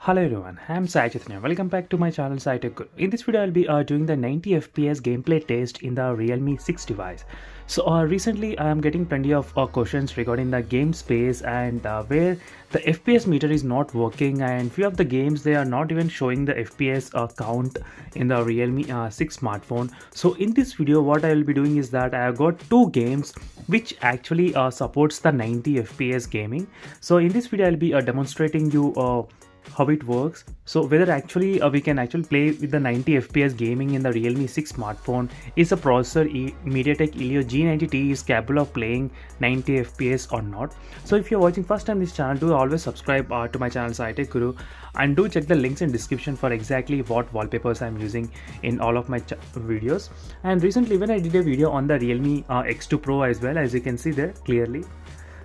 Hello everyone, I'm Sai Chaitanya. Welcome back to my channel Sai Tech Guru. In this video, I'll be doing the 90 FPS gameplay test in the Realme 6 device. So recently, I am getting plenty of questions regarding the game space and where the FPS meter is not working, and few of the games they are not even showing the FPS count in the Realme 6 smartphone. So in this video, what I will be doing is that I have got two games which actually supports the 90 FPS gaming. So in this video, I'll be demonstrating you how it works. So whether actually we can actually play with the 90 fps gaming in the Realme 6 smartphone. Is a processor MediaTek Helio G90T is capable of playing 90 fps or not. So if you're watching first time this channel, do always subscribe to my channel Sai Tech Guru, and do check the links in description for exactly what wallpapers I'm using in all of my videos. And recently when I did a video on the Realme X2 Pro as well, as you can see there clearly.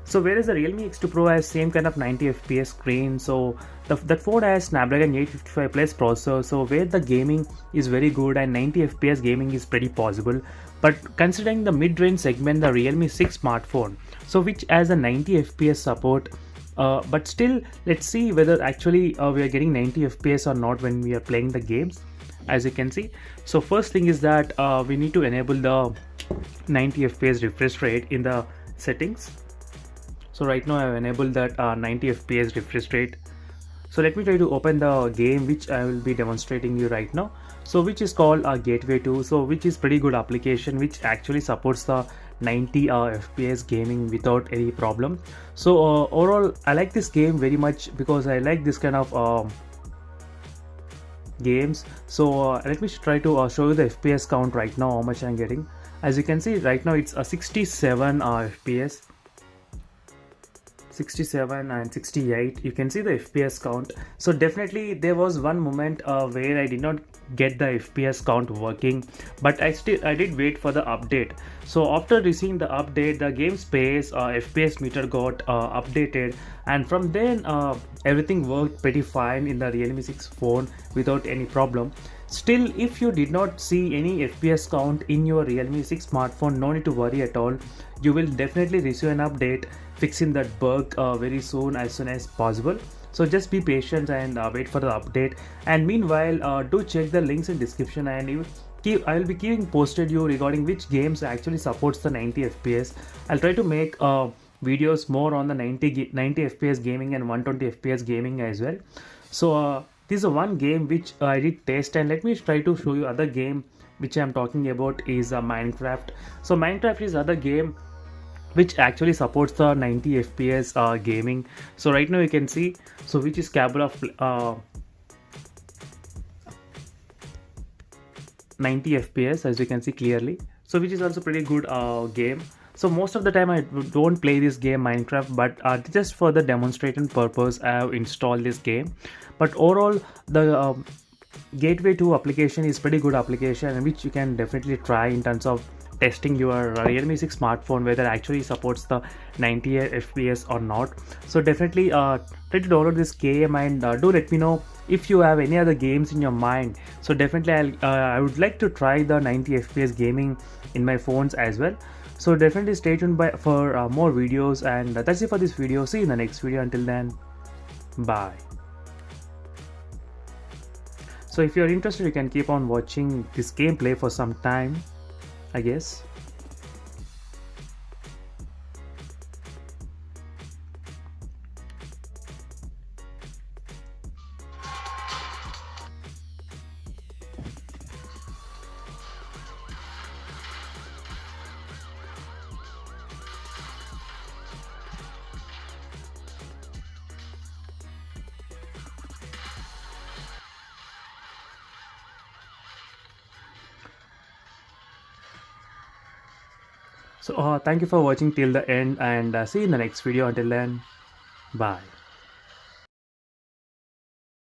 So whereas the Realme X2 Pro has same kind of 90 fps screen, so that phone has Snapdragon 855 plus processor, so where the gaming is very good and 90 fps gaming is pretty possible. But considering the mid-range segment, the Realme 6 smartphone, so which has a 90 fps support, but still let's see whether actually we are getting 90 fps or not when we are playing the games, as you can see. So first thing is that we need to enable the 90 fps refresh rate in the settings. So right now I have enabled that 90 fps refresh rate. So let me try to open the game which I will be demonstrating you right now, so which is called Gateway 2, so which is pretty good application which actually supports the 90 fps gaming without any problem. So overall I like this game very much because I like this kind of games. So let me try to show you the fps count right now, how much I'm getting. As you can see right now it's a 67 fps, 67 and 68. You can see the fps count. So definitely there was one moment where I did not get the fps count working, but I did wait for the update. So after receiving the update, the game space fps meter got updated, and from then everything worked pretty fine in the Realme 6 phone without any problem. Still, if you did not see any fps count in your Realme 6 smartphone, no need to worry at all. You will definitely receive an update fixing that bug very soon as possible. So just be patient and wait for the update. And meanwhile, do check the links in description, and I will be keeping posted you regarding which games actually supports the 90 fps. I'll try to make videos more on the 90 fps gaming and 120 fps gaming as well. So this is one game which I did test, and let me try to show you other game which I'm talking about is Minecraft. So Minecraft is other game which actually supports the 90 fps gaming. So right now you can see, so which is capable of 90 fps, as you can see clearly. So which is also pretty good game. So most of the time I don't play this game Minecraft, but just for the demonstration purpose I have installed this game. But overall the Gateway 2 application is pretty good application, which you can definitely try in terms of testing your Realme 6 smartphone whether actually supports the 90 fps or not. So definitely try to download this game, and do let me know if you have any other games in your mind. So definitely I would like to try the 90 fps gaming in my phones as well. So definitely stay tuned for more videos, and that's it for this video. See you in the next video. Until then, bye. So if you're interested, you can keep on watching this gameplay for some time, I guess. So thank you for watching till the end, and see you in the next video. Until then, bye.